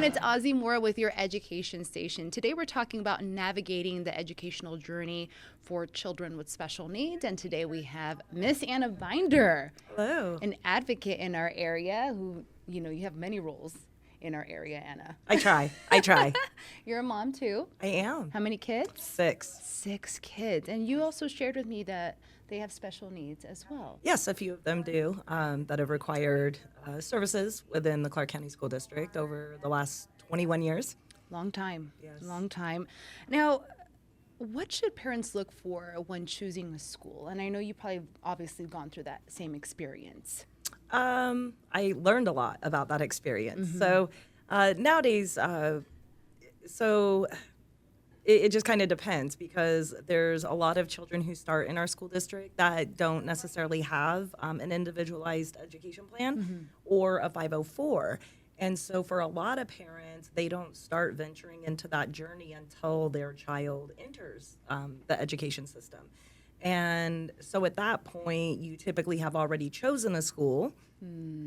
everyone, it's Ozzy Moore with your Education Station. Today we're talking about navigating the educational journey for children with special needs. And today we have Miss Anna Binder, Hello. an advocate in our area who, you have many roles in our area, Anna. I try. You're a mom too. I am. How many kids? 6. 6 kids. And you also shared with me that they have special needs as well. Yes, a few of them do that have required services within the Clark County School District over the last 21 years. Long time. Yes. Long time. Now, what should parents look for when choosing a school? And I know you probably obviously gone through that same experience. I learned a lot about that experience. Mm-hmm. So nowadays, it just kind of depends because there's a lot of children who start in our school district that don't necessarily have an individualized education plan or a 504. And so for a lot of parents, they don't start venturing into that journey until their child enters the education system. And so at that point, you typically have already chosen a school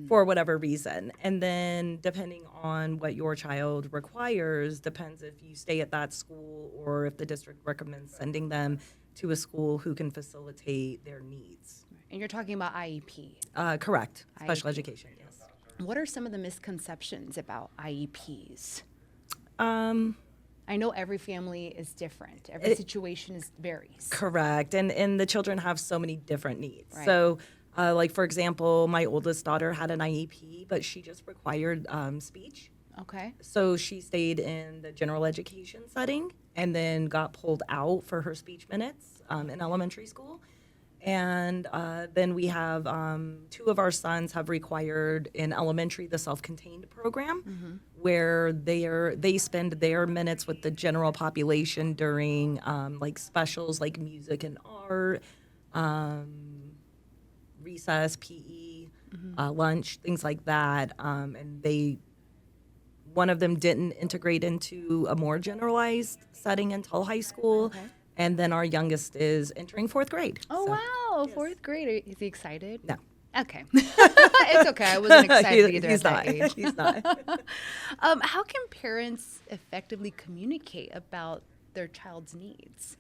for whatever reason. And then depending on what your child requires, depends if you stay at that school or if the district recommends sending them to a school who can facilitate their needs. And you're talking about IEP. Correct. Special IEP. education, yes. What are some of the misconceptions about IEPs? Um, I know every family is different. Every situation varies. Correct. And the children have so many different needs. Right. So, like, for example, my oldest daughter had an IEP, but she just required speech. Okay. So she stayed in the general education setting and then got pulled out for her speech minutes in elementary school. And then we have 2 of our sons have required in elementary the self-contained program, where they spend their minutes with the general population during like specials like music and art, recess, PE, lunch, things like that. And one of them didn't integrate into a more generalized setting until high school. Okay. And then our youngest is entering 4th grade. Oh, So, wow. yes. 4th grade. Is he excited? No. Okay. It's okay. I wasn't excited either He's at not. that age. He's not. How can parents effectively communicate about their child's needs?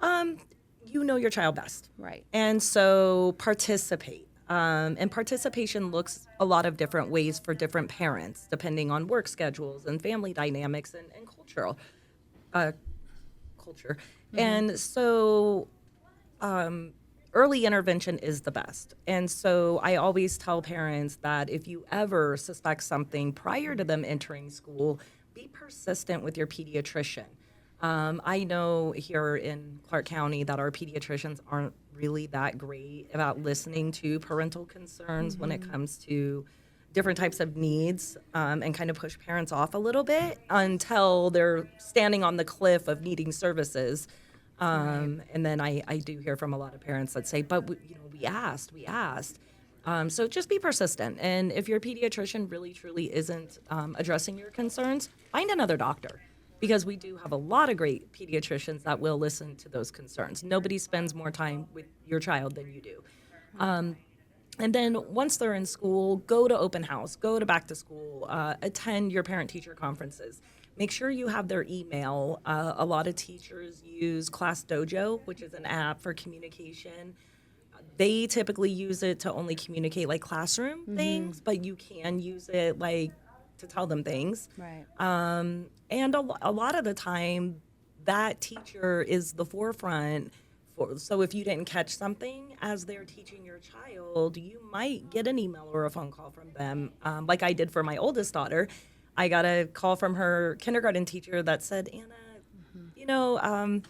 You know your child best. Right. And so participate. And participation looks a lot of different ways for different parents, depending on work schedules and family dynamics and culture. And so early intervention is the best. And so I always tell parents that if you ever suspect something prior to them entering school, be persistent with your pediatrician. I know here in Clark County that our pediatricians aren't really that great about listening to parental concerns when it comes to different types of needs, and kind of push parents off a little bit until they're standing on the cliff of needing services. And then I do hear from a lot of parents that say, but we asked. So just be persistent. And if your pediatrician really, truly isn't addressing your concerns, find another doctor. Because we do have a lot of great pediatricians that will listen to those concerns. Nobody spends more time with your child than you do. And then once they're in school, go to open house, go to back to school, attend your parent-teacher conferences. Make sure you have their email. A lot of teachers use Class Dojo, which is an app for communication. They typically use it to only communicate like classroom things, but you can use it like to tell them things. Right. And a lot of the time, that teacher is the forefront. So if you didn't catch something as they're teaching your child, you might get an email or a phone call from them. Like I did for my oldest daughter. I got a call from her kindergarten teacher that said, Anna,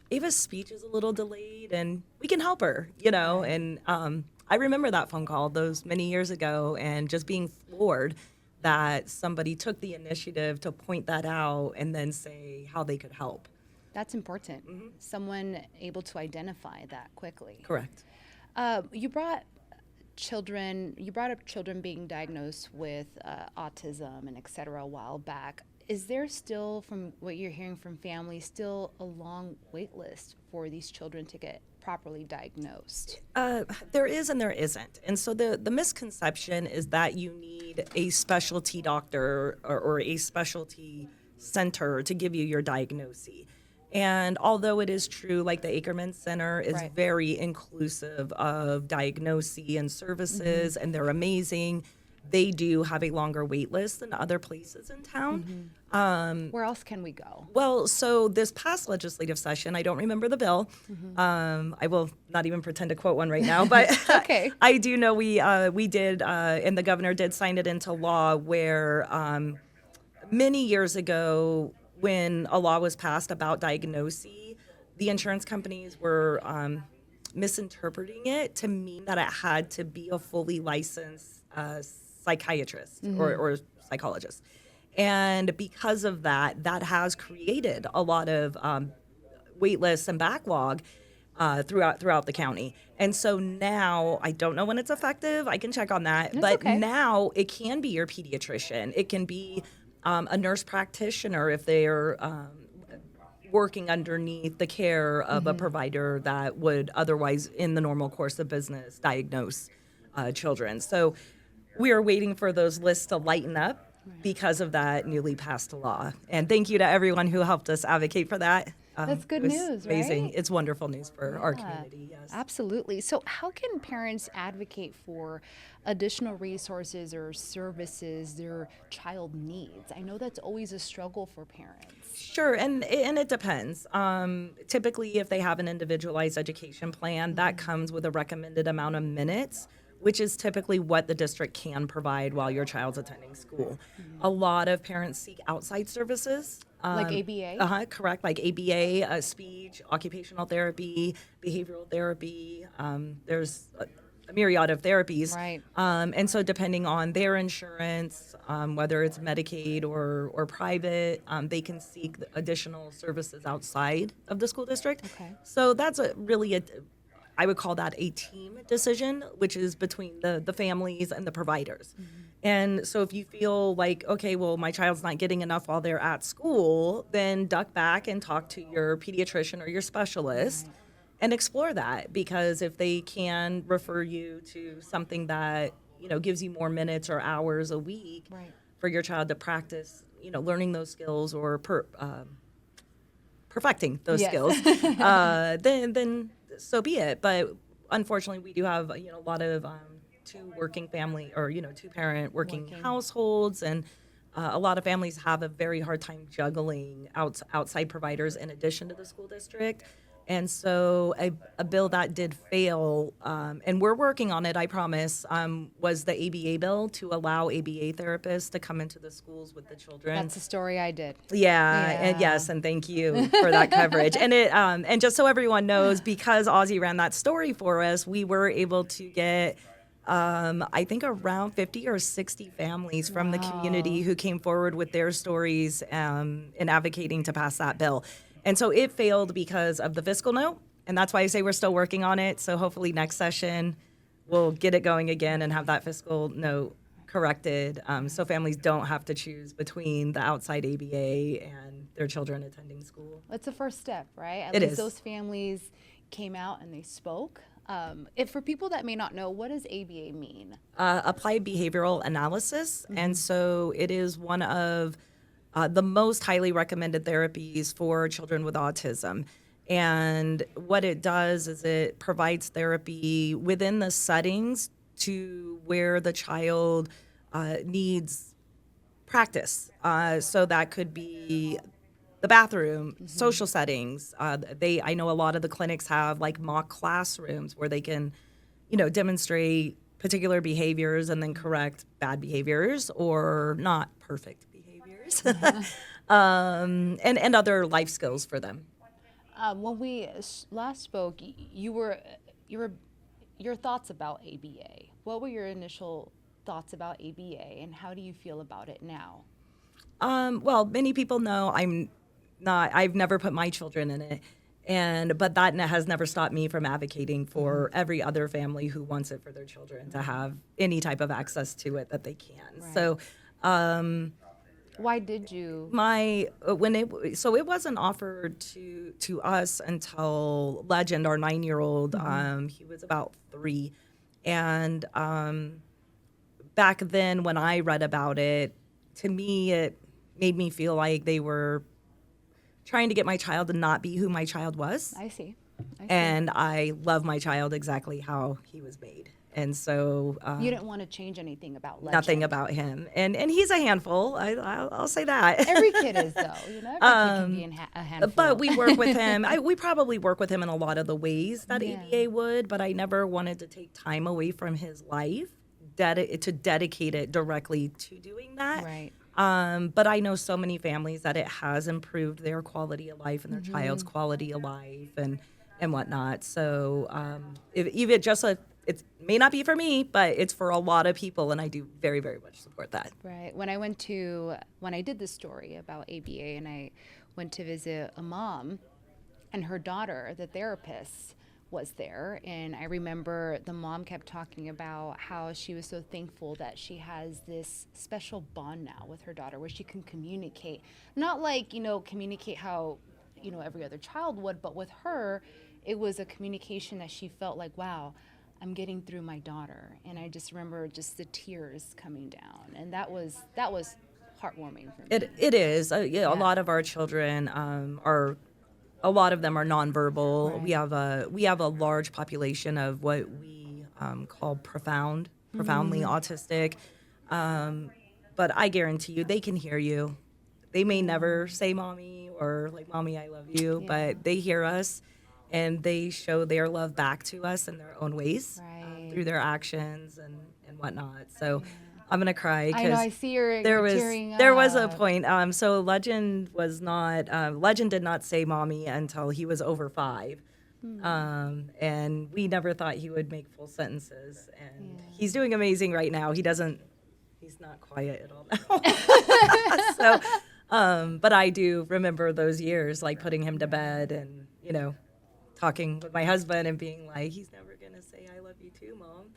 Ava's speech is a little delayed and we can help her, And I remember that phone call those many years ago and just being floored that somebody took the initiative to point that out and then say how they could help. That's important. Someone able to identify that quickly. Correct. You brought up children being diagnosed with autism and et cetera a while back. Is there still, from what you're hearing from families, still a long wait list for these children to get properly diagnosed? There is and there isn't. And so the misconception is that you need a specialty doctor or a specialty center to give you your diagnosis. And although it is true, like the Ackerman Center is Right. very inclusive of diagnosis and services, and they're amazing, they do have a longer wait list than other places in town. Where else can we go? Well, so this past legislative session, I don't remember the bill. I will not even pretend to quote one right now, but Okay. I do know we did, and the governor did sign it into law where many years ago, when a law was passed about diagnosis, the insurance companies were misinterpreting it to mean that it had to be a fully licensed psychiatrist or psychologist. And because of that, that has created a lot of wait lists and backlog throughout the county. And so now, I don't know when it's effective. I can check on that. That's But okay. now it can be your pediatrician. It can be a nurse practitioner if they're working underneath the care of a provider that would otherwise, in the normal course of business, diagnose children. So we are waiting for those lists to lighten up because of that newly passed law. And thank you to everyone who helped us advocate for that. That's good it was news, amazing. right? It's wonderful news for our Yeah, community, yes. Absolutely. So, how can parents advocate for additional resources or services their child needs? I know that's always a struggle for parents. Sure, and it depends. Typically, if they have an individualized education plan, that comes with a recommended amount of minutes, which is typically what the district can provide while your child's attending school. A lot of parents seek outside services. Like ABA? Correct, like ABA, speech, occupational therapy, behavioral therapy. There's a myriad of therapies. Right. And so depending on their insurance, whether it's Medicaid or private, they can seek additional services outside of the school district. Okay. So that's I would call that a team decision, which is between the families and the providers. And so if you feel like, okay, well, my child's not getting enough while they're at school, then duck back and talk to your pediatrician or your specialist and explore that. Because if they can refer you to something that, gives you more minutes or hours a week Right. for your child to practice, learning those skills or perfecting those Yes. skills, then so be it. But unfortunately, we do have a lot of two working family or two parent working households, and a lot of families have a very hard time juggling outside providers in addition to the school district. And so a bill that did fail, and we're working on it, I promise, was the ABA bill to allow ABA therapists to come into the schools with the children. That's the story I did. Yeah, and yes, and thank you for that coverage. And and just so everyone knows, because Ozzy ran that story for us, we were able to get I think around 50 or 60 families from the community who came forward with their stories in advocating to pass that bill. And so it failed because of the fiscal note, and that's why I say we're still working on it. So hopefully next session we'll get it going again and have that fiscal note corrected, so families don't have to choose between the outside ABA and their children attending school. That's the first step, right? At It least is. those families came out and they spoke. If for people that may not know, what does ABA mean? Applied behavioral analysis, and so it is one of the most highly recommended therapies for children with autism. And what it does is it provides therapy within the settings to where the child needs practice. So that could be the bathroom, social settings. I know a lot of the clinics have like mock classrooms where they can, demonstrate particular behaviors and then correct bad behaviors or not perfect behaviors, and other life skills for them. When we last spoke, your thoughts about ABA. What were your initial thoughts about ABA, and how do you feel about it now? Well, many people know I've never put my children in it. But that has never stopped me from advocating for every other family who wants it for their children to have any type of access to it that they can. Right. So Why did you? My when it so it wasn't offered to us until Legend, our 9-year-old. He was about 3, and back then when I read about it, to me it made me feel like they were trying to get my child to not be who my child was. I see. I see. And I love my child exactly how he was made. And so You didn't want to change anything about Legend. nothing about him. And he's a handful. I'll say that. Every kid is though. You know, every kid can be a handful. But we work with him. We probably work with him in a lot of the ways that Yeah. ABA would, but I never wanted to take time away from his life to dedicate it directly to doing that. Right. But I know so many families that it has improved their quality of life and their child's quality of life and whatnot. So if even just it may not be for me, but it's for a lot of people, and I do very, very much support that. Right. When I did this story about ABA and I went to visit a mom and her daughter, the therapist, was there. And I remember the mom kept talking about how she was so thankful that she has this special bond now with her daughter where she can communicate. Not like, communicate how, every other child would, but with her, it was a communication that she felt like, wow, I'm getting through my daughter. And I just remember just the tears coming down. And that was heartwarming for me. It is. A lot of our children a lot of them are nonverbal. Right. We have a large population of what we call profoundly autistic. But I guarantee you, they can hear you. They may never say "mommy" or like "mommy, I love you," but they hear us, and they show their love back to us in their own ways Right. through their actions and whatnot. So. I'm gonna cry I know, I because see you're there tearing was a up. point. So Legend did not say "mommy" until he was over 5, and we never thought he would make full sentences. And he's doing amazing right now. He's not quiet at all now. So, but I do remember those years, like putting him to bed and talking with my husband and being like, he's never gonna say "I love you too, Mom."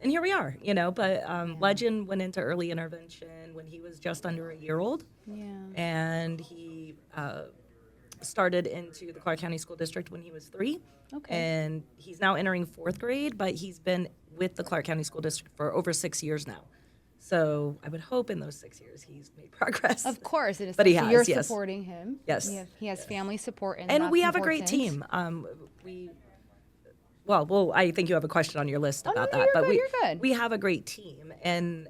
And here we are, but Legend went into early intervention when he was just under a year old. Yeah. And he started into the Clark County School District when he was 3. Okay. And he's now entering 4th grade, but he's been with the Clark County School District for over 6 years now. So I would hope in those 6 years he's made progress. Of course, and But he especially you're has, yes. supporting him. Yes. He has family support, and And that's we have a great important. team. Well, I think you have a question on your list about no, that, you're but good, you're good. we have a great team, and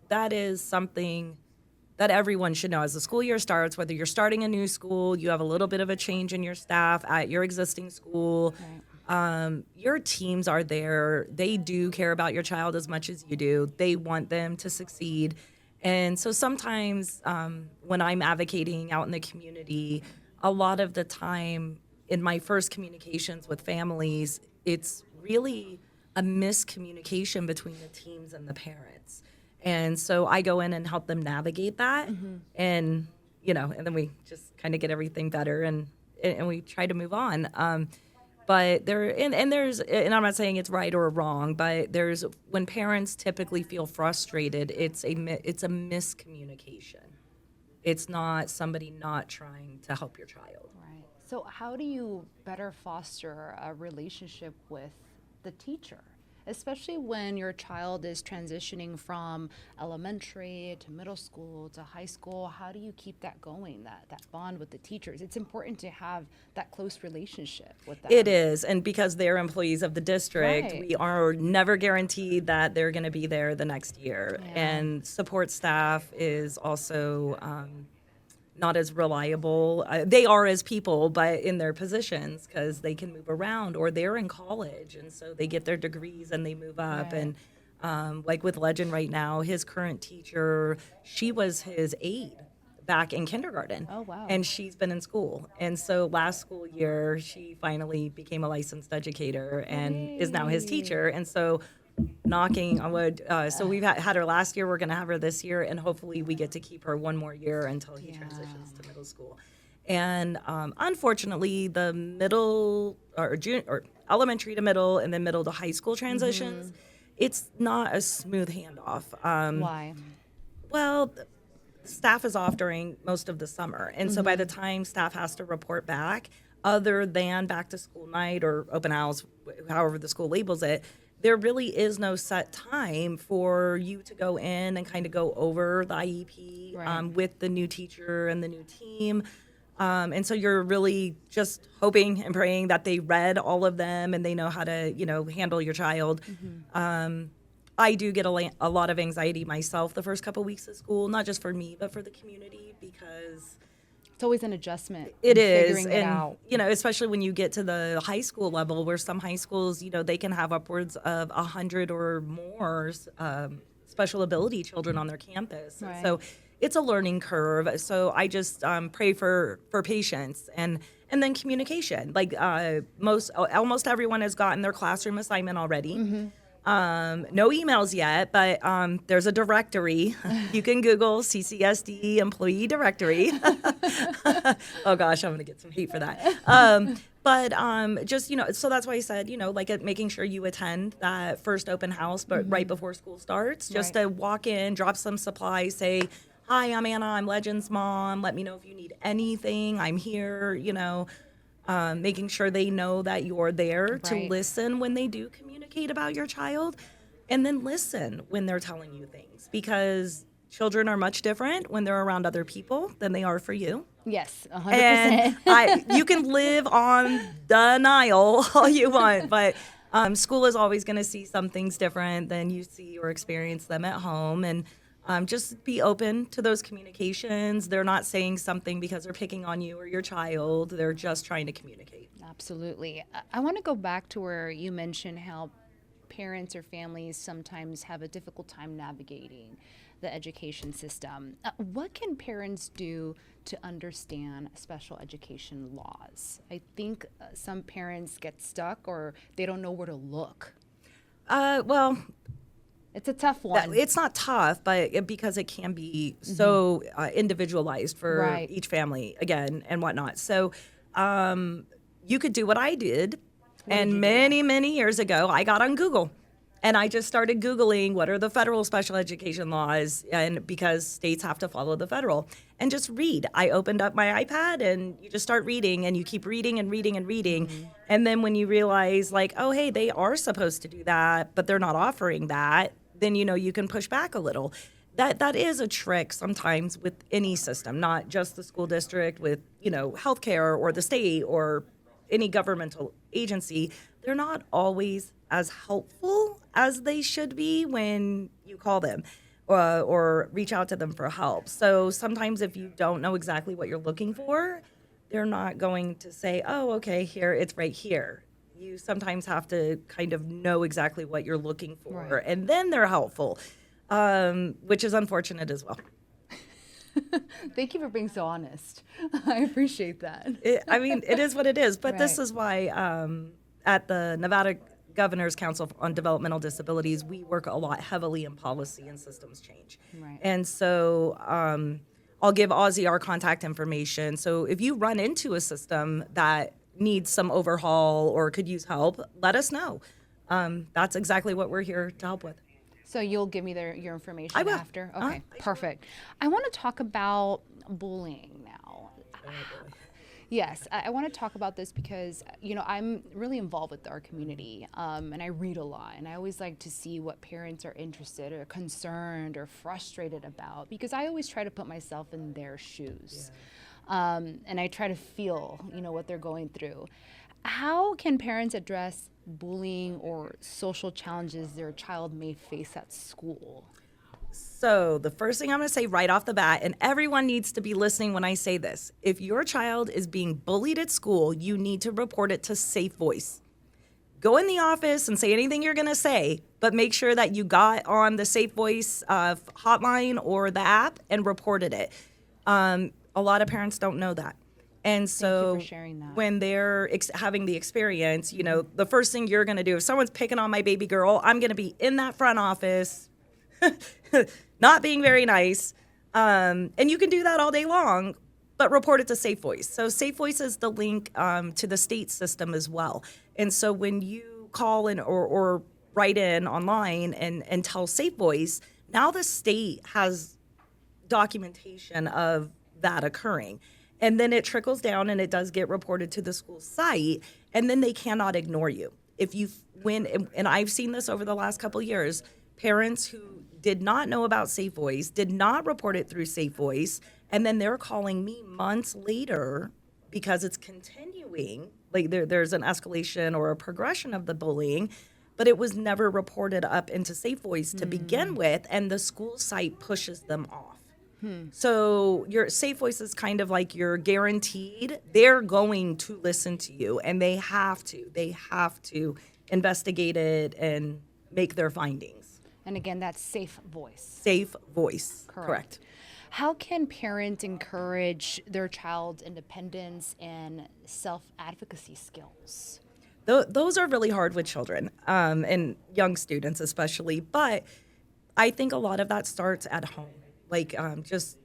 that is something that everyone should know. As the school year starts, whether you're starting a new school, you have a little bit of a change in your staff at your existing school, your teams are there. They do care about your child as much as you do. They want them to succeed. And so sometimes when I'm advocating out in the community, a lot of the time in my first communications with families, it's really a miscommunication between the teams and the parents. And so I go in and help them navigate that. And, and then we just kind of get everything better and we try to move on. But and I'm not saying it's right or wrong, but when parents typically feel frustrated, it's a miscommunication. It's not somebody not trying to help your child. Right. So how do you better foster a relationship with the teacher, especially when your child is transitioning from elementary to middle school to high school? How do you keep that going, that bond with the teachers? It's important to have that close relationship with them. It is, and because they're employees of the district, Right. we are never guaranteed that they're going to be there the next year. Yeah. And support staff is also not as reliable. They are as people, but in their positions because they can move around, or they're in college, and so they get their degrees and they move up. Right. And like with Legend right now, his current teacher, she was his aide back in kindergarten. Oh, wow. And she's been in school. And so last school year, she finally became a licensed educator and is now his teacher. And so knocking on wood, so we've had her last year, we're going to have her this year, and hopefully we get to keep her one more year until he transitions to middle school. And unfortunately, the middle or elementary to middle and then middle to high school transitions, it's not a smooth handoff. Why? Well, staff is off during most of the summer. And so by the time staff has to report back, other than back to school night or open house, however the school labels it, there really is no set time for you to go in and kind of go over the IEP Right. with the new teacher and the new team. And so you're really just hoping and praying that they read all of them and they know how to, handle your child. I do get a lot of anxiety myself the first couple weeks of school, not just for me, but for the community, because It's always an adjustment. it in is. figuring it And, out. especially when you get to the high school level, where some high schools, they can have upwards of 100 or more special ability children on their campus. And Right. so it's a learning curve. So I just pray for patience and then communication. Like almost everyone has gotten their classroom assignment already. No emails yet, but there's a directory. You can Google CCSD employee directory. Oh gosh, I'm gonna get some hate for that. But just so that's why I said making sure you attend that first open house, but right before school starts, just Right. to walk in, drop some supplies, say, "Hi, I'm Anna. I'm Legends mom. Let me know if you need anything. I'm here." Making sure they know that you're there to Right. listen when they do communicate about your child, and then listen when they're telling you things, because children are much different when they're around other people than they are for you. Yes, And 100%. you can live on denial all you want, but school is always going to see some things different than you see or experience them at home. And just be open to those communications. They're not saying something because they're picking on you or your child. They're just trying to communicate. Absolutely. I want to go back to where you mentioned how parents or families sometimes have a difficult time navigating the education system. What can parents do to understand special education laws? I think some parents get stuck or they don't know where to look. Well, It's a tough one. it's not tough, but because it can be so individualized for Right. each family again and whatnot. So you could do what I did. And many years ago, I got on Google and I just started Googling what are the federal special education laws, and because states have to follow the federal, and just read. I opened up my iPad and you just start reading and you keep reading and reading and reading. And then when you realize oh, hey, they are supposed to do that, but they're not offering that, then you can push back a little. That is a trick sometimes with any system, not just the school district, with healthcare or the state or any governmental agency. They're not always as helpful as they should be when you call them or reach out to them for help. So sometimes if you don't know exactly what you're looking for, they're not going to say, "Oh, okay, here, it's right here." You sometimes have to kind of know exactly what you're looking for, Right. and then they're helpful, which is unfortunate as well. Thank you for being so honest. I appreciate that. It is what it is. But this Right. is why at the Nevada Governor's Council on Developmental Disabilities, we work a lot heavily in policy and systems change. Right. And so I'll give Ozzy our contact information. So if you run into a system that needs some overhaul or could use help, let us know. That's exactly what we're here to help with. So you'll give me your information I will. after? Uh-huh. Okay, I sure will. perfect. I want to talk about bullying now. Yes, I want to talk about this because, I'm really involved with our community and I read a lot. And I always like to see what parents are interested or concerned or frustrated about, because I always try to put myself in their shoes. And I try to feel, what they're going through. How can parents address bullying or social challenges their child may face at school? So the first thing I'm going to say right off the bat, and everyone needs to be listening when I say this, if your child is being bullied at school, you need to report it to Safe Voice. Go in the office and say anything you're going to say, but make sure that you got on the Safe Voice hotline or the app and reported it. A lot of parents don't know that. And so for sharing that. when they're having the experience, the first thing you're going to do, if someone's picking on my baby girl, I'm going to be in that front office not being very nice. And you can do that all day long, but report it to Safe Voice. So Safe Voice is the link to the state system as well. And so when you call in or write in online and tell Safe Voice, now the state has documentation of that occurring. And then it trickles down and it does get reported to the school site, and then they cannot ignore you. If you and I've seen this over the last couple of years, parents who did not know about Safe Voice, did not report it through Safe Voice, and then they're calling me months later because it's continuing. Like there's an escalation or a progression of the bullying, but it was never reported up into Safe Voice to begin with, and the school site pushes them off. So your Safe Voice is kind of like you're guaranteed they're going to listen to you, and they have to investigate it and make their findings. And again, that's Safe Voice. Safe Voice, correct. How can parents encourage their child's independence and self-advocacy skills? Those are really hard with children and young students especially, but I think a lot of that starts at home. Like just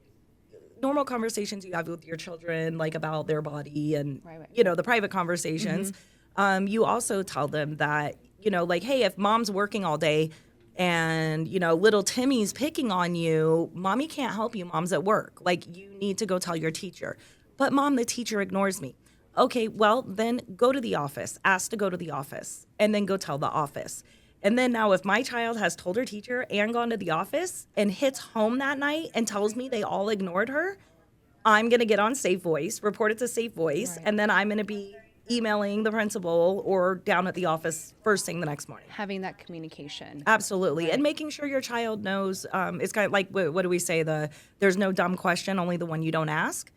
normal conversations you have with your children, like about their body and, you know, the private conversations. You also tell them that, you know, like, hey, if mom's working all day and, you know, little Timmy's picking on you, mommy can't help you. Mom's at work. Like, you need to go tell your teacher. But mom, the teacher ignores me. Okay, well, then go to the office. Ask to go to the office and then go tell the office. And then now if my child has told her teacher and gone to the office and hits home that night and tells me they all ignored her, I'm going to get on Safe Voice, report it to Safe Voice, and then I'm going to be emailing the principal or down at the office first thing the next morning. Having that communication. Absolutely. And making sure your child knows, it's kind of like, what do we say? There's no dumb question, only the one you don't ask.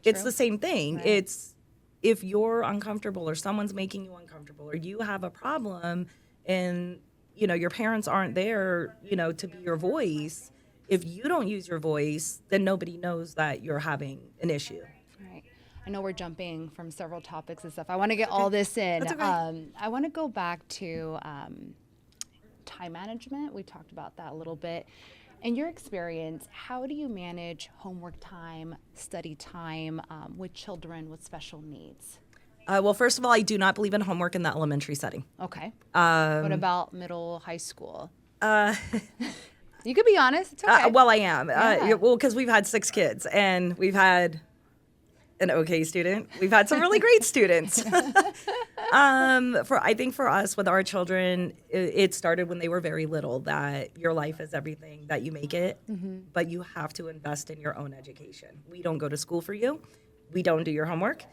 It's the same thing. It's if you're uncomfortable or someone's making you uncomfortable or you have a problem and, you know, your parents aren't there, you know, to be your voice, if you don't use your voice, then nobody knows that you're having an issue. Right. I know we're jumping from several topics and stuff. I want to get all this in. That's okay. I want to go back to time management. We talked about that a little bit. In your experience, how do you manage homework time, study time with children with special needs? Well, first of all, I do not believe in homework in the elementary setting. Okay. What about middle, high school? You could be honest. It's okay. Well, I am. Yeah. Well, because we've had 6 kids, and we've had an okay student. We've had some really great students. I think for us, with our children, it started when they were very little, that your life is everything that you make it, but you have to invest in your own education. We don't go to school for you. We don't do your homework.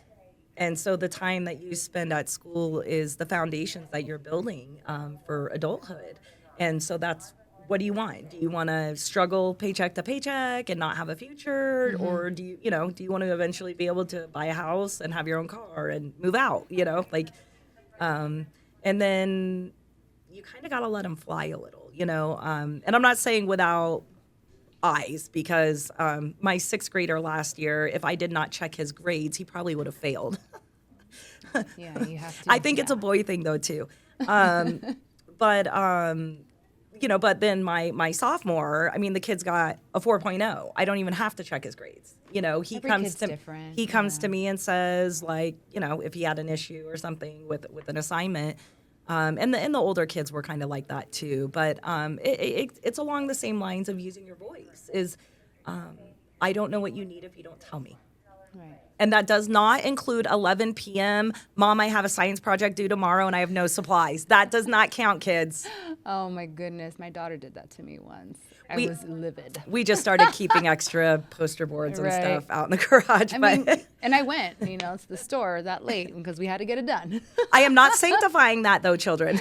And so the time that you spend at school is the foundations that you're building for adulthood. And so that's, what do you want? Do you want to struggle paycheck to paycheck and not have a future? Or do you want to eventually be able to buy a house and have your own car and move out, and then you kind of got to let them fly a little, and I'm not saying without eyes, because my 6th grader last year, if I did not check his grades, he probably would have failed. Yeah, you have to. I think it's a boy thing though too. But then my sophomore, I mean, the kid's got a 4.0. I don't even have to check his grades. He Every comes kid's to different. he comes to me and says, like, if he had an issue or something with an assignment. And the older kids were kind of like that too. But it's along the same lines of using your voice. I don't know what you need if you don't tell me. Right. And that does not include 11 p.m. Mom, I have a science project due tomorrow and I have no supplies. That does not count, kids. Oh my goodness, my daughter did that to me once. I was livid. We just started keeping extra poster boards and Right. stuff out in the garage. And I went, to the store that late because we had to get it done. I am not sanctifying that though, children.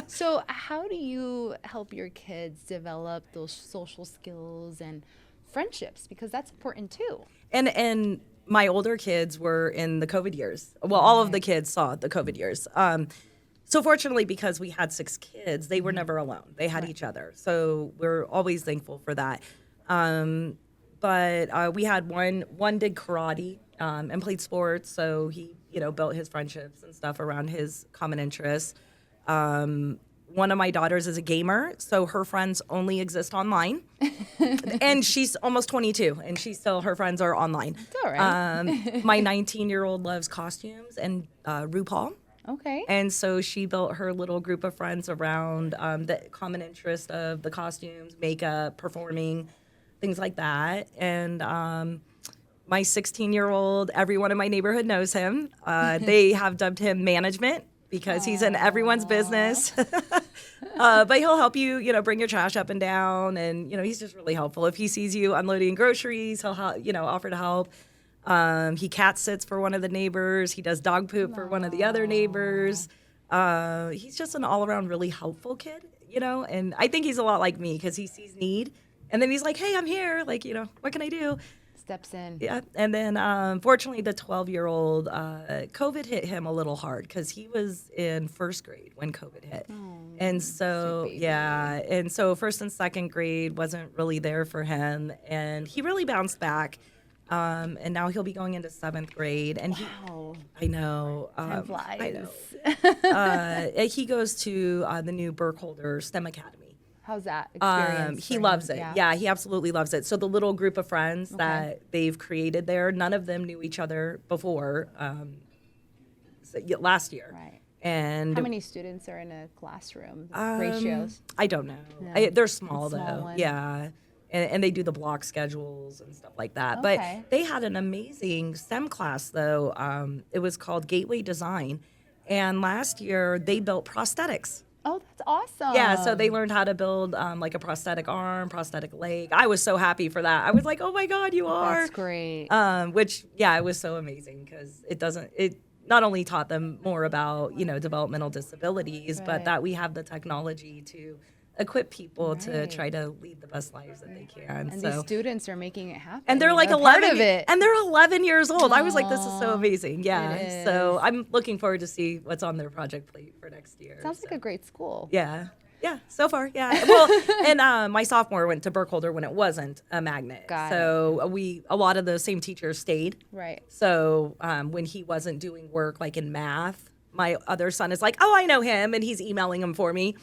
So how do you help your kids develop those social skills and friendships? Because that's important too. And my older kids were in the COVID years. Well, all of the kids saw the COVID years. So fortunately, because we had 6 kids, they were never alone. They had each other. So we're always thankful for that. But we had one did karate and played sports. So he, built his friendships and stuff around his common interests. One of my daughters is a gamer, so her friends only exist online. And she's almost 22, and her friends are online. It's all right. My 19-year-old loves costumes and RuPaul. Okay. And so she built her little group of friends around the common interest of the costumes, makeup, performing. things like that. And my 16-year-old, everyone in my neighborhood knows him. They have dubbed him management because he's in everyone's business. But he'll help you, bring your trash up and down. And, he's just really helpful. If he sees you unloading groceries, he'll, offer to help. He cat sits for one of the neighbors. He does dog poop for one of the other neighbors. He's just an all-around really helpful kid, and I think he's a lot like me because he sees need. And then he's like, hey, I'm here. Like, what can I do? Steps in. Yeah. And then, fortunately, the 12-year-old, COVID hit him a little hard because he was in first grade when COVID hit. And so, yeah. And so first and second grade wasn't really there for him. And he really bounced back. And now he'll be going into seventh grade. And I know. Time flies. I know. He goes to the new Burkholder STEM Academy. How's that experience? He loves it. Yeah, he absolutely loves it. So the little group of friends that they've created there, none of them knew each other before last year. Right. And how many students are in a classroom? Ratios? I don't know. No. They're small Small though. one. Yeah. And they do the block schedules and stuff like that. But they had an amazing STEM class though. It was called Gateway Design. And last year they built prosthetics. Oh, that's awesome. Yeah, so they learned how to build like a prosthetic arm, prosthetic leg. I was so happy for that. I was like, oh my God, you are. That's great. Which, yeah, it was so amazing because it not only taught them more about, developmental disabilities, but that we have the technology to equip people to try to lead the best lives that they can. And so, these students are making it happen. and they're like part 11 of it. and they're 11 years old. I was like, this is so amazing. Yeah. It So is. I'm looking forward to see what's on their project plate for next year. Sounds like a great school. Yeah. Yeah, so far, yeah. Well, and my sophomore went to Burkholder when it wasn't a magnet. Got so a lot of the same teachers stayed. Right. So when he wasn't doing work like in math, my other son is like, oh, I know him, and he's emailing him for me.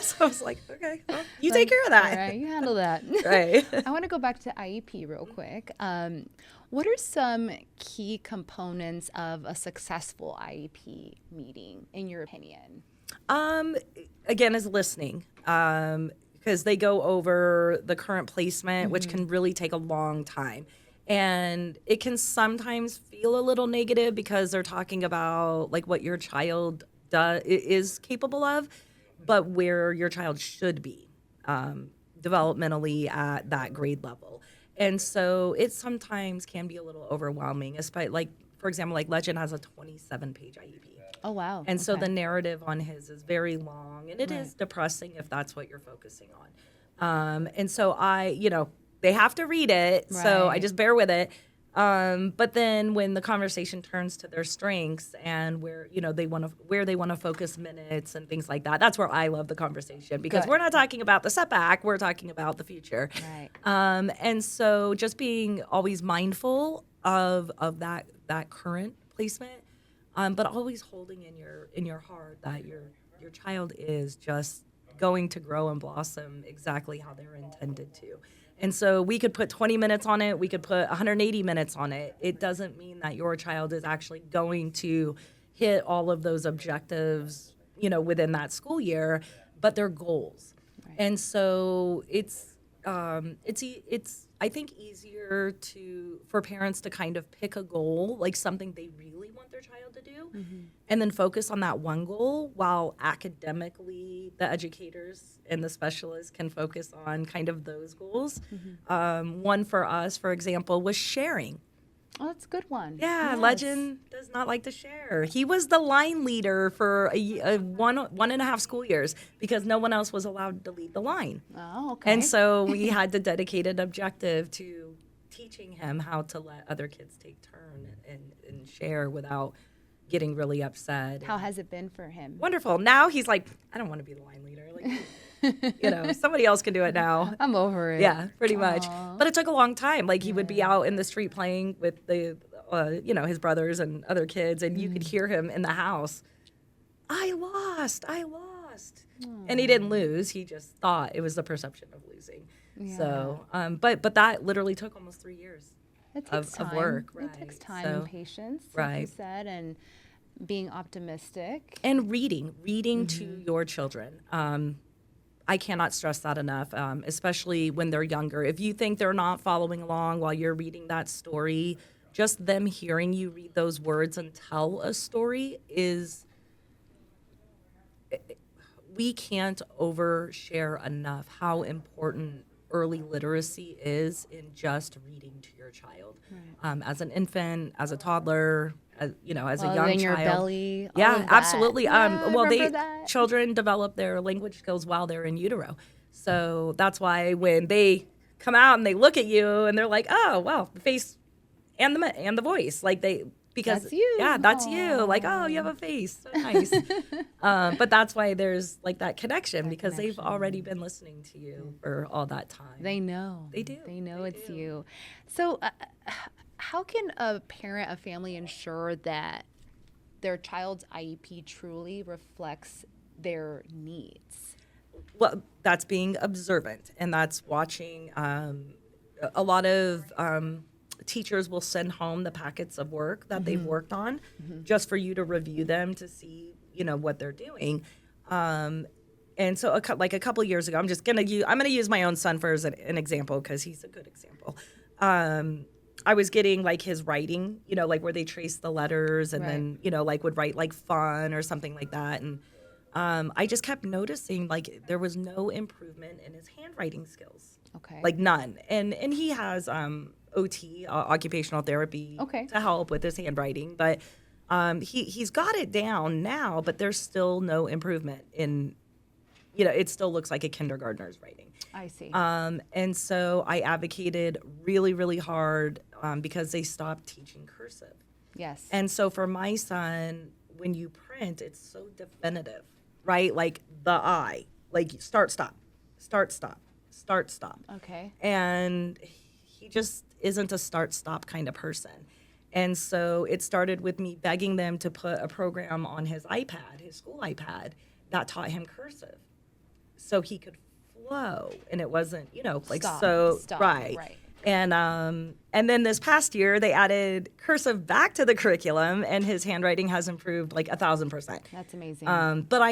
So I was like, okay, well, you take care of that. All right, you handle that. Right. I want to go back to IEP real quick. What are some key components of a successful IEP meeting, in your opinion? Again, is listening. Because they go over the current placement, which can really take a long time. And it can sometimes feel a little negative because they're talking about like what your child is capable of, but where your child should be developmentally at that grade level. And so it sometimes can be a little overwhelming, especially like, for example, like Legend has a 27-page IEP. Oh, wow. And so the narrative on his is very long, and it is depressing if that's what you're focusing on. And so they have to read it, so I just bear with it. But then when the conversation turns to their strengths and where they want to focus minutes and things like that, that's where I love the conversation because we're not talking about the setback, we're talking about the future. Right. And so just being always mindful of that current placement. But always holding in your heart that your child is just going to grow and blossom exactly how they're intended to. And so we could put 20 minutes on it, we could put 180 minutes on it. It doesn't mean that your child is actually going to hit all of those objectives, within that school year, but they're goals. Right. And so it's I think easier for parents to kind of pick a goal, like something they really want their child to do, and then focus on that one goal while academically the educators and the specialists can focus on kind of those goals. One for us, for example, was sharing. Oh, that's a good one. Yeah, Yes. Legend does not like to share. He was the line leader for one and a half school years because no one else was allowed to lead the line. Oh, okay. And so we had to dedicate an objective to teaching him how to let other kids take turn and share without getting really upset. How has it been for him? Wonderful. Now he's like, I don't want to be the line leader. Like, somebody else can do it now. I'm over it. Yeah, pretty much. But it took a long time. Like he would be out in the street playing with the, his brothers and other kids, and you could hear him in the house. I lost. And he didn't lose. He just thought it was the perception of losing. Yeah. So, but that literally took almost 3 years It takes of time. work. It takes Right. time So- and patience, like you Right. said, and being optimistic. And reading to your children. I cannot stress that enough, especially when they're younger. If you think they're not following along while you're reading that story, just them hearing you read those words and tell a story is, we can't overshare enough how important early literacy is in just reading to your child. As an infant, as a toddler, as a Well, young in your child. belly. All Yeah, of that. absolutely. Yeah, I Well, remember that. children develop their language skills while they're in utero. So that's why when they come out and they look at you and they're like, oh, wow, the face and the voice, like because That's you. yeah, that's you. Like, oh, you have a face, so nice. But that's why there's like that connection because they've already been listening to you for all that time. They know. They do. They know it's you. So, how can a parent, a family ensure that their child's IEP truly reflects their needs? Well, that's being observant, and that's watching. A lot of teachers will send home the packets of work that they've worked on, just for you to review them to see, what they're doing. And so, like a couple years ago, I'm gonna use my own son for as an example because he's a good example. I was getting like his writing, like where they trace the letters and then, like would write like fun or something like that. And I just kept noticing like there was no improvement in his handwriting skills. Okay. Like none. And he has OT, occupational therapy, Okay. to help with his handwriting. But he's got it down now, but there's still no improvement in, it still looks like a kindergartner's writing. I see. And so I advocated really, really hard because they stopped teaching cursive. Yes. And so for my son, when you print, it's so definitive, right? Like the I, like start, stop, start, stop, start, stop. Okay. And he just isn't a start, stop kind of person. And so it started with me begging them to put a program on his iPad, his school iPad, that taught him cursive so he could flow. And it wasn't, like Stop, right. Right. And then this past year they added cursive back to the curriculum, and his handwriting has improved like 1,000%. That's amazing. But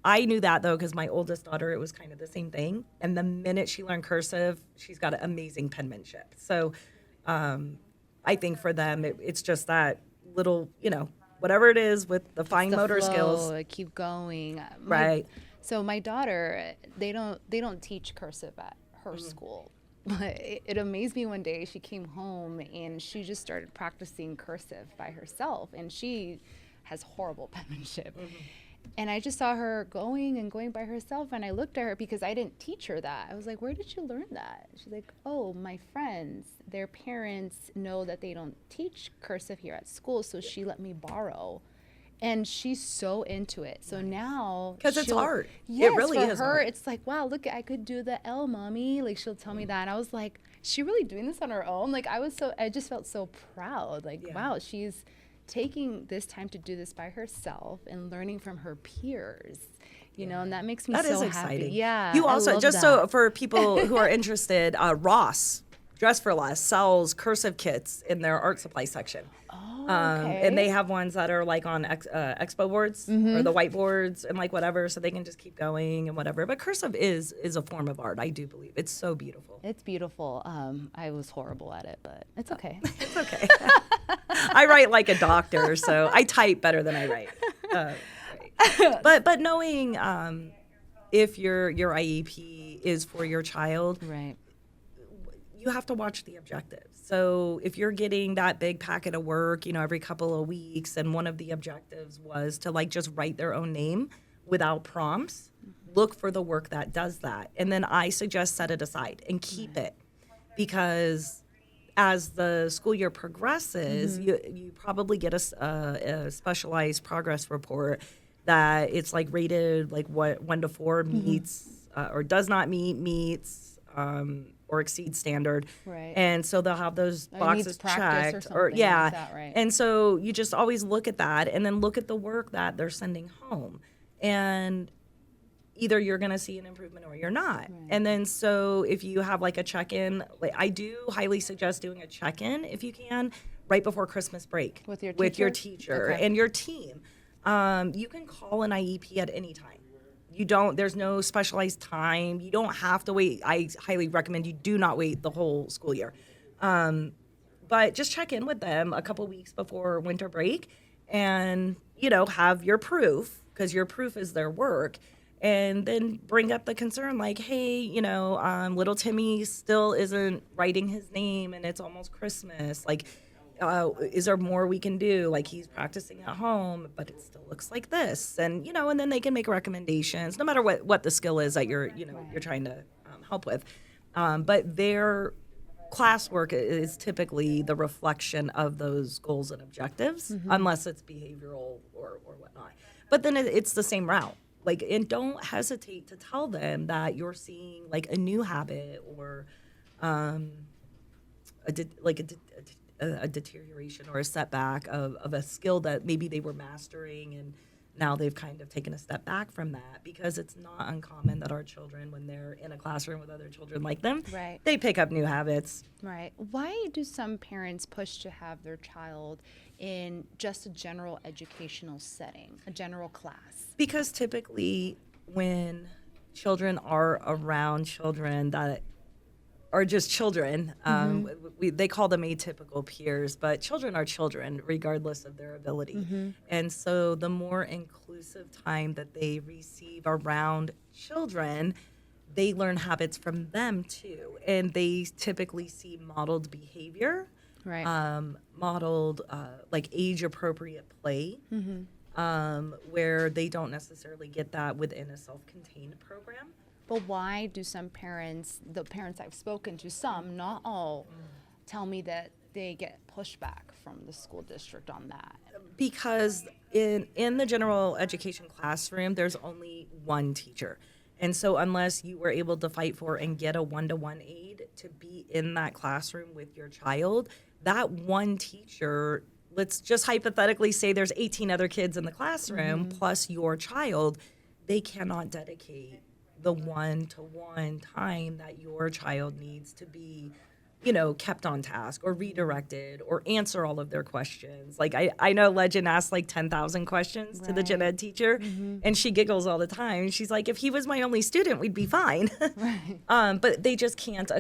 I knew that though because my oldest daughter, it was kind of the same thing. And the minute she learned cursive, she's got amazing penmanship. So I think for them, it's just that little, whatever it is with the fine motor skills. Keep going. Right. So my daughter, they don't teach cursive at her school. But it amazed me one day. She came home and she just started practicing cursive by herself, and she has horrible penmanship. And I just saw her going and going by herself, and I looked at her because I didn't teach her that. I was like, where did you learn that? She's like, oh, my friends, their parents know that they don't teach cursive here at school, so she let me borrow. And she's so into it. So now, because it's art. Yes, it really for is her, art. it's like, wow, look, I could do the L, mommy. Like, she'll tell me that. And I was like, is she really doing this on her own? Like, I just felt so proud. Like, wow, she's taking this time to do this by herself and learning from her peers. And that makes me That so is happy. exciting. Yeah. You I also, love just that. so for people who are interested, Ross, Dress for Less, sells cursive kits in their art supply section. Oh, okay. And they have ones that are like on expo boards or the whiteboards and like whatever, so they can just keep going and whatever. But cursive is a form of art. I do believe it's so beautiful. It's beautiful. I was horrible at it, but it's okay. It's okay. I write like a doctor, so I type better than I write. Right. But knowing if your IEP is for your child, Right. you have to watch the objectives. So if you're getting that big packet of work, every couple of weeks, and one of the objectives was to like just write their own name without prompts, look for the work that does that. And then I suggest set it aside and keep it, because as the school year progresses, you probably get a specialized progress report that it's like rated like 1 to 4 meets or does not meet, meets, or exceed standard. Right. And so they'll have those Or needs boxes practice checked. or something like that, right. And so you just always look at that and then look at the work that they're sending home. And either you're going to see an improvement or you're not. Right. And then so if you have like a check-in, like I do highly suggest doing a check-in if you can right before Christmas break With your teacher Okay. and your team. You can call an IEP at any time. there's no specialized time. You don't have to wait. I highly recommend you do not wait the whole school year. But just check in with them a couple weeks before winter break and, have your proof, because your proof is their work. And then bring up the concern like, hey, little Timmy still isn't writing his name and it's almost Christmas. Like, is there more we can do? Like, he's practicing at home, but it still looks like this. And, and then they can make recommendations, no matter what the skill is that you're trying to help with. But their classwork is typically the reflection of those goals and objectives, unless it's behavioral or whatnot. But then it's the same route. Like, and don't hesitate to tell them that you're seeing like a new habit or a deterioration or a setback of a skill that maybe they were mastering, and now they've kind of taken a step back from that, because it's not uncommon that our children, when they're in a classroom with other children like them, Right. they pick up new habits. Right. Why do some parents push to have their child in just a general educational setting, a general class? Because typically when children are around children that are just children, they call them atypical peers, but children are children regardless of their ability. And so the more inclusive time that they receive around children, they learn habits from them too. And they typically see modeled behavior, Right. modeled like age-appropriate play, where they don't necessarily get that within a self-contained program. But why do some parents, the parents I've spoken to, some, not all, tell me that they get pushback from the school district on that? Because in the general education classroom, there's only one teacher. And so unless you were able to fight for and get a one-to-one aide to be in that classroom with your child, that one teacher, let's just hypothetically say there's 18 other kids in the classroom plus your child, they cannot dedicate the one-to-one time that your child needs to be, kept on task or redirected or answer all of their questions. Like, I know Legend asked like 10,000 questions to the gen ed teacher, and she giggles all the time. She's like, if he was my only student, we'd be fine. But they just can't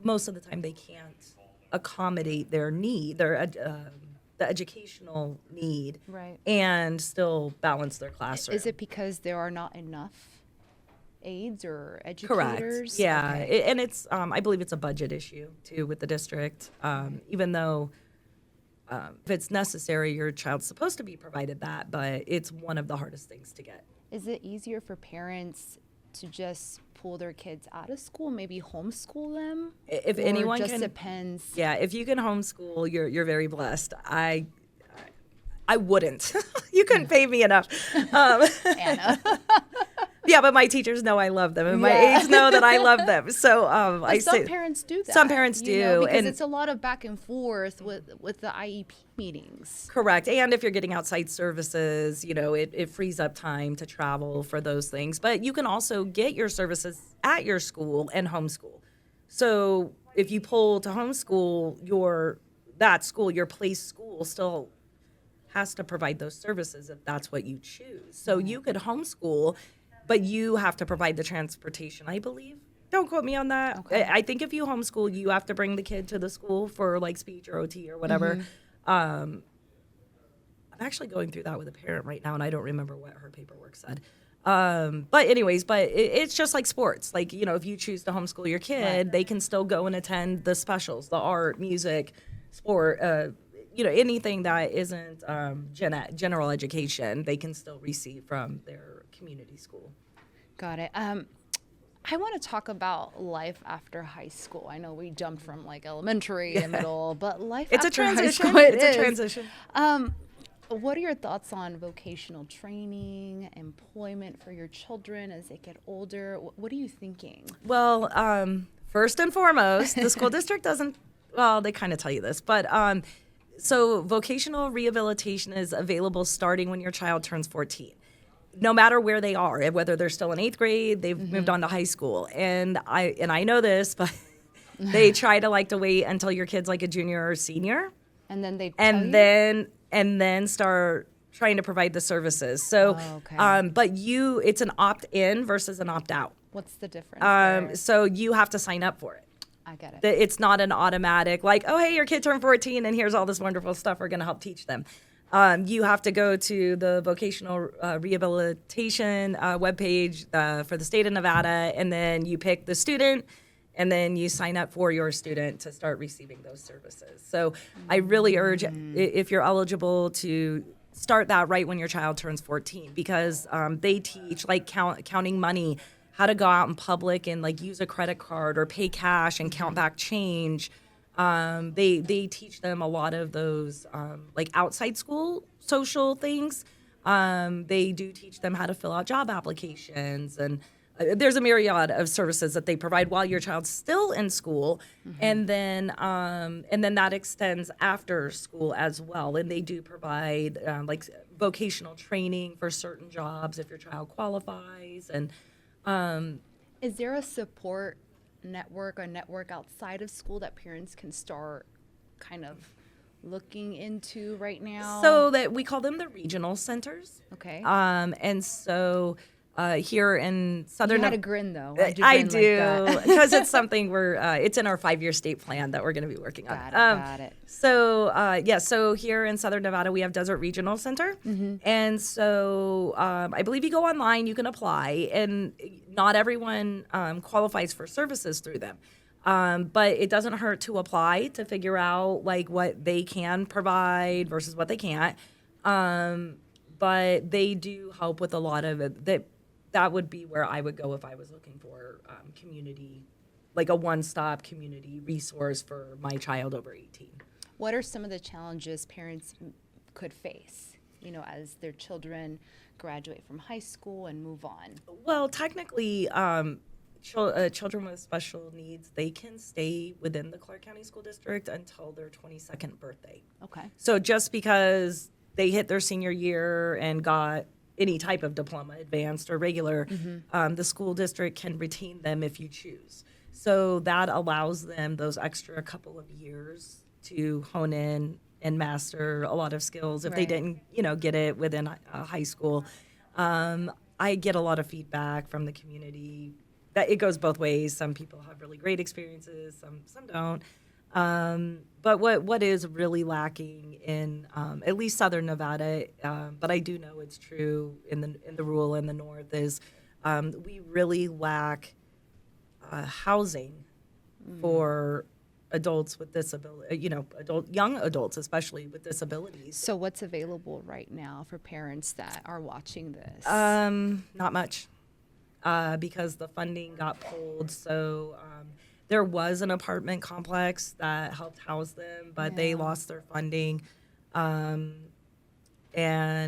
most of the time they can't accommodate their need, the educational need, Right. and still balance their classroom. Is it because there are not enough aides or Correct. educators? Yeah, Okay. and it's I believe it's a budget issue too with the district. Even though if it's necessary, your child's supposed to be provided that, but it's one of the hardest things to get. Is it easier for parents to just pull their kids out of school, maybe homeschool them? If Or anyone just can, depends. yeah, if you can homeschool, you're very blessed. I wouldn't. You couldn't pay me enough. Anna. Yeah, but my teachers know I love them, and my Yeah. aides know that I love them. So I But some say parents do that. some parents you know, do, because and- it's a lot of back and forth with the IEP meetings. correct. And if you're getting outside services, it frees up time to travel for those things. But you can also get your services at your school and homeschool. So if you pull to homeschool, your place school still has to provide those services if that's what you choose. So you could homeschool, but you have to provide the transportation, I believe. Don't quote me on that. Okay. I think if you homeschool, you have to bring the kid to the school for like speech or OT or whatever. I'm actually going through that with a parent right now, and I don't remember what her paperwork said. But it's just like sports. Like, if you choose to homeschool your kid, they can still go and attend the specials, the art, music, sport, anything that isn't general education, they can still receive from their community school. Got it. I want to talk about life after high school. I know we jumped from like elementary and middle, but life It's a after high transition. school. It's a is. transition. What are your thoughts on vocational training, employment for your children as they get older? What are you thinking? Well, first and foremost, the school district doesn't, well, they kind of tell you this, but so vocational rehabilitation is available starting when your child turns 14. No matter where they are, whether they're still in 8th grade, they've moved on to high school. And I know this, but they try to wait until your kid's like a junior or senior. And then they tell And you? then start trying to provide the services. So, Oh, okay. but it's an opt-in versus an opt-out. What's the difference there? So you have to sign up for it. I get it. It's not an automatic like, oh, hey, your kid turned 14 and here's all this wonderful stuff we're going to help teach them. You have to go to the vocational rehabilitation webpage for the state of Nevada, and then you pick the student, and then you sign up for your student to start receiving those services. So I really urge, if you're eligible, to start that right when your child turns 14, because they teach like counting money, how to go out in public and like use a credit card or pay cash and count back change. They teach them a lot of those like outside school social things. They do teach them how to fill out job applications, and there's a myriad of services that they provide while your child's still in school, and then that extends after school as well. And they do provide like vocational training for certain jobs if your child qualifies. And Is there a support network or network outside of school that parents can start kind of looking into right now? so that we call them the regional centers. Okay. And so here in You Southern had a grin though. I Why'd you grin do, like that? because it's something it's in our 5-year state plan that we're going to be working on. Got it. So here in Southern Nevada, we have Desert Regional Center. And so I believe you go online, you can apply, and not everyone qualifies for services through them. But it doesn't hurt to apply to figure out like what they can provide versus what they can't. But they do help with a lot of it. That would be where I would go if I was looking for community, like a one-stop community resource for my child over 18. What are some of the challenges parents could face, as their children graduate from high school and move on? Well, technically, children with special needs, they can stay within the Clark County School District until their 22nd birthday. Okay. So just because they hit their senior year and got any type of diploma, advanced or regular, the school district can retain them if you choose. So that allows them those extra couple of years to hone in and master a lot of skills if they Right. didn't, get it within high school. I get a lot of feedback from the community that it goes both ways. Some people have really great experiences, some don't. But what is really lacking in at least Southern Nevada, but I do know it's true in the rural and the north, is we really lack housing for adults with disability. Young adults especially with disabilities. So what's available right now for parents that are watching this? Not much, because the funding got pulled. So. There was an apartment complex that helped house them, but they lost their funding. And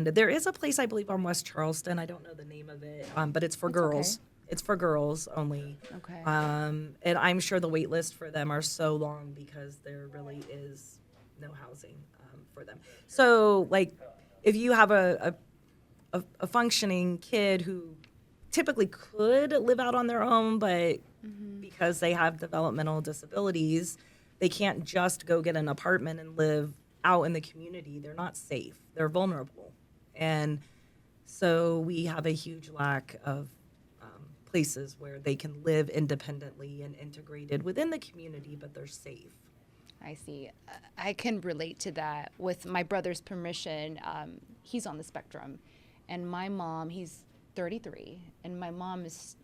there is a place, I believe, on West Charleston. I don't know the name of it, but it's for That's girls. okay. It's for girls only. Okay. And I'm sure the wait list for them are so long because there really is no housing for them. So, like, if you have a functioning kid who typically could live out on their own, but because they have developmental disabilities, they can't just go get an apartment and live out in the community. They're not safe. They're vulnerable. And so we have a huge lack of places where they can live independently and integrated within the community, but they're safe. I see. I can relate to that. With my brother's permission, he's on the spectrum, and my mom, he's 33, and my mom is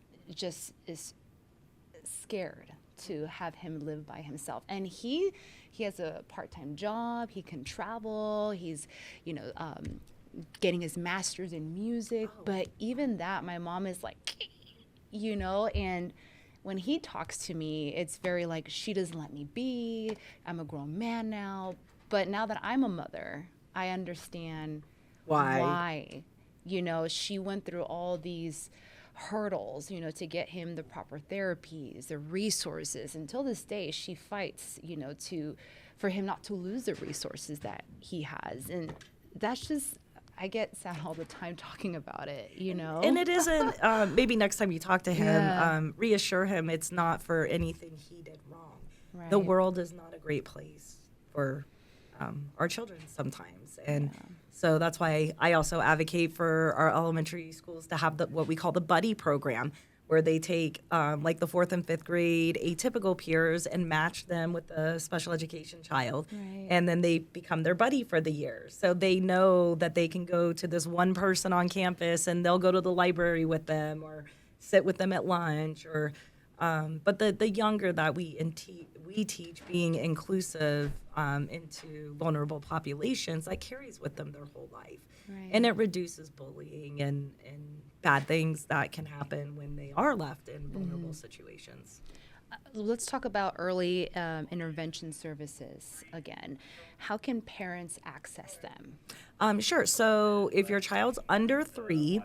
scared to have him live by himself. And he has a part-time job. He can travel. He's, getting his master's in music. But even that, my mom is like, and when he talks to me, it's very like, she doesn't let me be. I'm a grown man now. But now that I'm a mother, I understand why. She went through all these hurdles, to get him the proper therapies, the resources. Until this day, she fights, for him not to lose the resources that he has. And that's just, I get sad all the time talking about it, And it isn't, maybe next time you talk to him, reassure him it's not for anything he did wrong. Right. The world is not a great place for our children sometimes. And so that's why I also advocate for our elementary schools to have what we call the buddy program, where they take like the 4th and 5th grade atypical peers and match them with a special education child. Right. And then they become their buddy for the year. So they know that they can go to this one person on campus and they'll go to the library with them or sit with them at lunch. Or but the younger that we teach being inclusive into vulnerable populations, that carries with them their whole life. Right. And it reduces bullying and bad things that can happen when they are left in vulnerable situations. Let's talk about early intervention services again. How can parents access them? Sure. So if your child's under 3,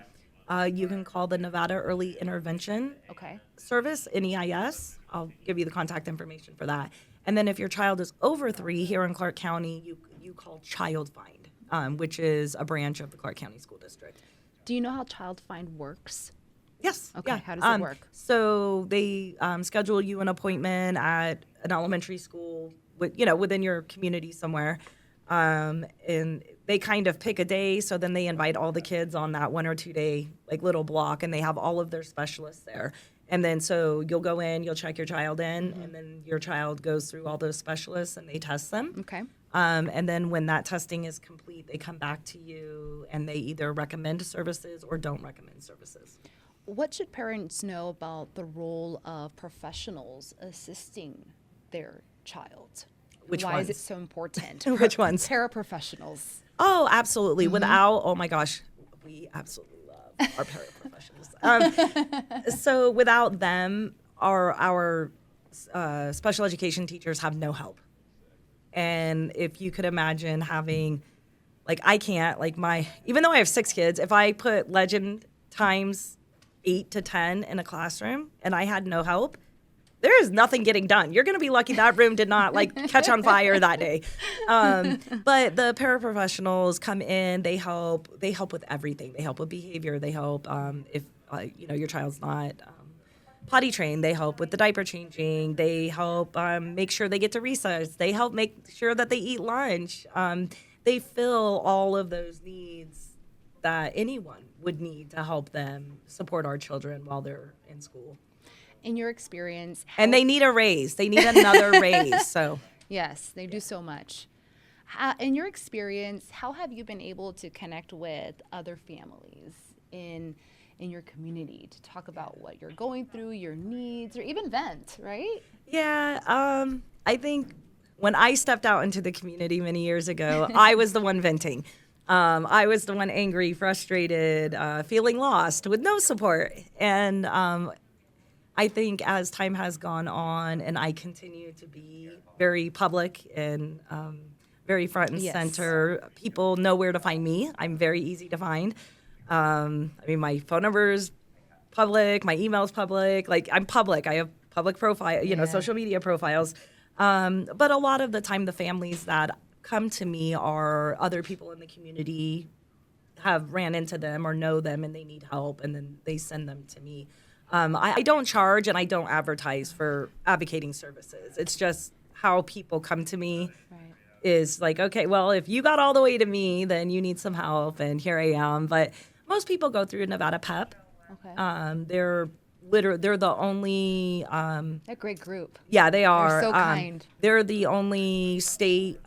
you can call the Nevada Early Intervention Okay. Service, NEIS. I'll give you the contact information for that. And then if your child is over 3 here in Clark County, you call Child Find, which is a branch of the Clark County School District. Do you know how Child Find works? Yes. Okay, Yeah. how does it work? So they schedule you an appointment at an elementary school, within your community somewhere, and they kind of pick a day. So then they invite all the kids on that 1 or 2 day little block, and they have all of their specialists there. And then so you'll go in, you'll check your child in, and then your child goes through all those specialists and they test them. Okay. And then when that testing is complete, they come back to you and they either recommend services or don't recommend services. What should parents know about the role of professionals assisting their child? Which Why is ones? it so important? Which ones? Paraprofessionals. Oh, absolutely. Oh my gosh, we absolutely love our paraprofessionals. So without them, our special education teachers have no help. And if you could imagine having, I can't, even though I have 6 kids, if I put Legend times 8 to 10 in a classroom and I had no help, there is nothing getting done. You're going to be lucky that room did not catch on fire that day. But the paraprofessionals come in, they help with everything. They help with behavior. They help if your child's not potty trained. They help with the diaper changing. They help make sure they get to recess. They help make sure that they eat lunch. They fill all of those needs that anyone would need to help them support our children while they're in school. In your experience, And they need a raise. They need another raise. So yes, they do so much. In your experience, how have you been able to connect with other families in your community to talk about what you're going through, your needs, or even vent, right? yeah, I think when I stepped out into the community many years ago, I was the one venting. I was the one angry, frustrated, feeling lost with no support. And I think as time has gone on and I continue to be very public and very front and Yes. center, people know where to find me. I'm very easy to find. My phone number is public, my email is public. I'm public. I have public profile, social media profiles. But a lot of the time, the families that come to me are other people in the community have ran into them or know them and they need help, and then they send them to me. I don't charge and I don't advertise for advocating services. It's just how people come to me Right. is okay, well, if you got all the way to me, then you need some help, and here I am. But most people go through Nevada PEP. Okay. They're the only A great group. yeah, they are. so kind. They're the only state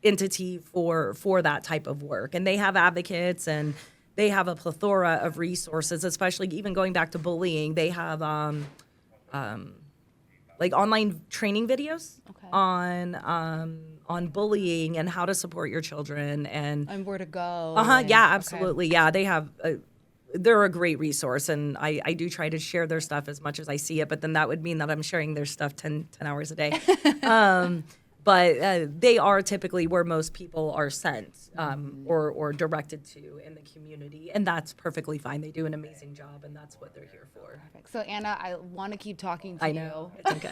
entity for that type of work, and they have advocates and they have a plethora of resources. Especially even going back to bullying, they have online training videos Okay. on bullying and how to support your children and And where to go. yeah, and- absolutely. Yeah, they have. They're a great resource, and I do try to share their stuff as much as I see it, but then that would mean that I'm sharing their stuff 10 hours a day. But they are typically where most people are sent or directed to in the community, and that's perfectly fine. They do an amazing job, and that's what they're here for. Perfect. So Anna, I want to keep talking to I you. know. It's okay.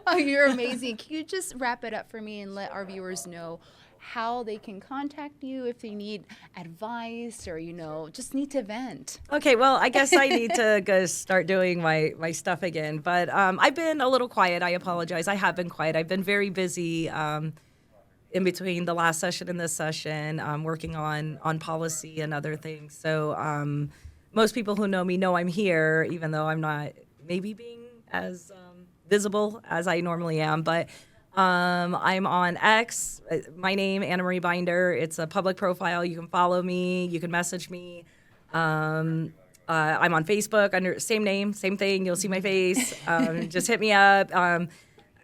Oh, you're amazing. Can you just wrap it up for me and let our viewers know how they can contact you if they need advice or, just need to vent? Okay, well, I guess I need to go start doing my stuff again. But I've been a little quiet. I apologize. I have been quiet. I've been very busy in between the last session and this session, working on policy and other things. So most people who know me know I'm here, even though I'm not maybe being as visible as I normally am. But I'm on X. My name, Anna Marie Binder. It's a public profile. You can follow me. You can message me. I'm on Facebook under same name, same thing. You'll see my face. Just hit me up.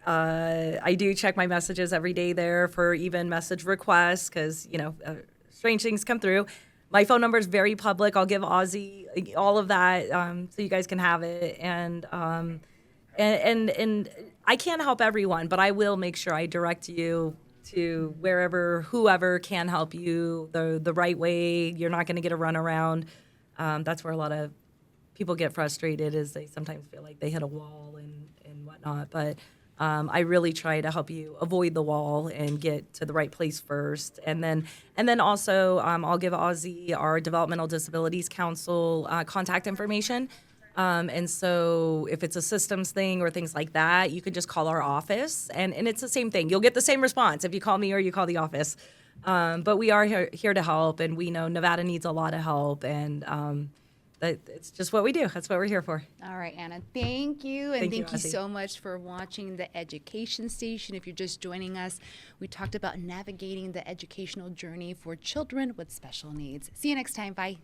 I do check my messages every day there for even message requests because, strange things come through. My phone number is very public. I'll give Ozzy all of that so you guys can have it. And I can't help everyone, but I will make sure I direct you to whoever can help you the right way. You're not going to get a runaround. That's where a lot of people get frustrated is they sometimes feel like they hit a wall and whatnot. But I really try to help you avoid the wall and get to the right place first. And then also I'll give Ozzy, our Developmental Disabilities Council, contact information. And so if it's a systems thing or things like that, you can just call our office and it's the same thing. You'll get the same response if you call me or you call the office. But we are here to help, and we know Nevada needs a lot of help, and it's just what we do. That's what we're here for. All right, Anna, thank you. And thank you Ozzy. so much for watching the Education Station. If you're just joining us, we talked about navigating the educational journey for children with special needs. See you next time. Bye.